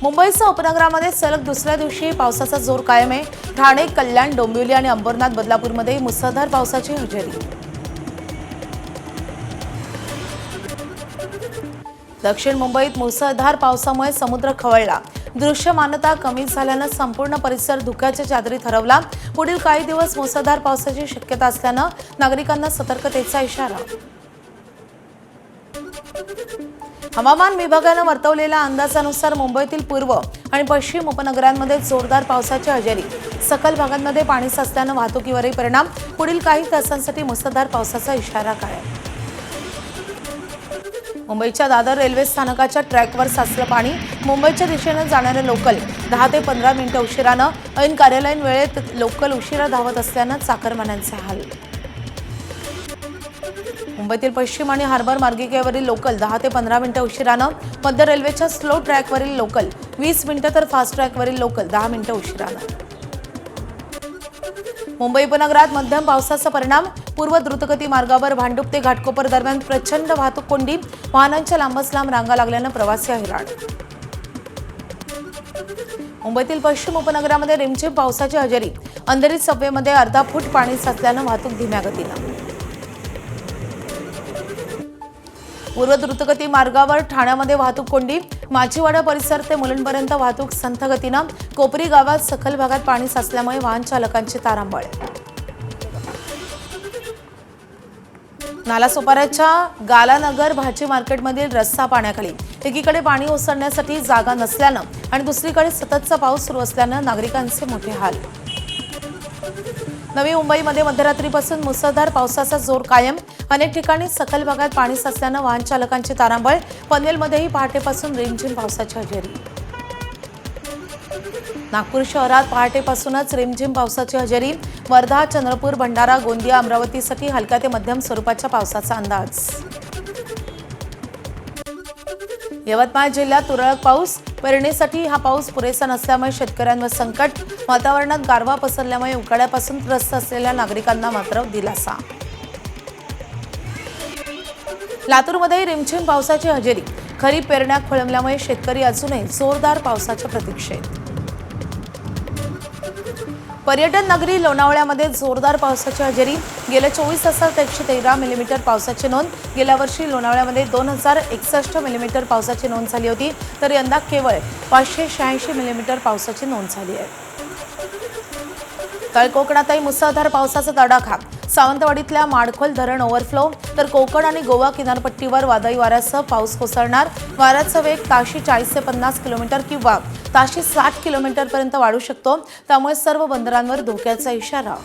मुंबईसह उपनगरामध्ये सलग दुसऱ्या दिवशी पावसाचा जोर कायम आहे। ठाणे, कल्याण, डोंबिवली आणि अंबरनाथ, बदलापूरमध्ये मुसळधार पावसाची हजेरी। दक्षिण मुंबईत मुसळधार पावसामुळे समुद्र खवळला। दृश्यमानता कमी झाल्याने संपूर्ण परिसर धुक्याच्या चादरीत हरवला। पुढील काही दिवस मुसळधार पावसाची शक्यता असल्याने नागरिकांना सतर्कतेचा इशारा। हवामान विभागाने वर्तवलेल्या अंदाजानुसार मुंबईतील पूर्व आणि पश्चिम उपनगरांमध्ये जोरदार पावसाची हजेरी। सखल भागांमध्ये पाणी साचल्याने वाहतुकीवरही परिणाम। पुढील काही तासांसाठी मुसळधार पावसाचा इशारा कायम। मुंबईच्या दादर रेल्वे स्थानकाच्या ट्रॅकवर साचलं पाणी। मुंबईच्या दिशेने जाणारे लोकल 10 ते 15 मिनिटे उशिराने, ऐन कार्यालयीन वेळेत लोकल उशिरा धावत असल्याने चाकरमान्यांचे हाल। मुंबईतील पश्चिम आणि हार्बर मार्गिकेवरील लोकल 10 ते 15 मिनिटे उशिराने, मध्य रेल्वेच्या स्लो ट्रॅकवरील लोकल 20 मिनिटे तर फास्ट ट्रॅकवरील लोकल 10 मिनिटे उशिराने। मुंबई उपनगरात मध्यम पावसाचा परिणाम। पूर्व द्रुतगती मार्गावर भांडूप ते घाटकोपर दरम्यान प्रचंड वाहतूक कोंडी। वाहनांच्या लांबच लांब रांगा लागल्याने प्रवासी हैराण। मुंबईतील पश्चिम उपनगरामध्ये रिमझिम पावसाची हजेरी। अंधेरीत सबवेमध्ये अर्धा फूट पाणी साचल्याने वाहतूक धीम्या गतीने। पूर्व द्रुतगती मार्गावर ठाण्यामध्ये वाहतूक कोंडी। माचीवाडा परिसर ते मुलुंडपर्यंत वाहतूक संथ गतीने। कोपरी गावात सखल भागात पाणी साचल्यामुळे वाहन चालकांची तारांबळ। नालासोपाऱ्याच्या गालानगर भाजी मार्केटमधील रस्ता पाण्याखाली। एकीकडे पाणी ओसरण्यासाठी जागा नसल्याने आणि दुसरीकडे सततचा पाऊस सुरू असल्याने नागरिकांचे मोठे हाल। नवी मुंबईमध्ये मध्यरात्रीपासून मुसळधार पावसाचा जोर कायम। अनेक ठिकाणी सखल भागात पाणी साचल्याने वाहन चालकांची तारांबळ। पनवेलमध्येही पहाटेपासून रिमझिम पावसाची हजेरी। नागपूर शहरात पहाटेपासूनच रिमझिम पावसाची हजेरी। वर्धा, चंद्रपूर, भंडारा, गोंदिया, अमरावतीसाठी हलक्या ते मध्यम स्वरूपाच्या पावसाचा अंदाज। यवतमाळ जिल्ह्यात तुरळक पाऊस। पेरणीसाठी हा पाऊस पुरेसा नसल्यामुळे शेतकऱ्यांवर संकट। वातावरणात गारवा पसरल्यामुळे उकाड्यापासून त्रस्त असलेल्या नागरिकांना मात्र दिलासा। लातूरमध्ये रिमझिम पावसाची हजेरी। खरीप पेरण्या खोळंबल्यामुळे शेतकरी अजूनही जोरदार पावसाच्या प्रतीक्षेत। पर्यटन नगरी लोणावळ्यामध्ये जोरदार पावसाची हजेरी। गेल्या 24 तासात 113 मिलीमीटर पावसाची नोंद। गेल्या वर्षी लोणावळ्यामध्ये 2061 मिलीमीटर पावसाची नोंद झाली होती, तर यंदा केवळ 586 मिलीमीटर पावसाची नोंद झाली आहे। तळकोकणातही मुसळधार पावसाचा तडाखा। सावंतवाडीतल्या माडखोल धरण ओव्हरफ्लो, तर कोकण आणि गोवा किनारपट्टीवर वादळी वाऱ्यासह पाऊस कोसळणार। वाऱ्याचा वेग ताशी 40 ते 50 किलोमीटर किंवा ताशी 60 किलोमीटरपर्यंत वाढू शकतो, त्यामुळे सर्व बंदरांवर धोक्याचा इशारा।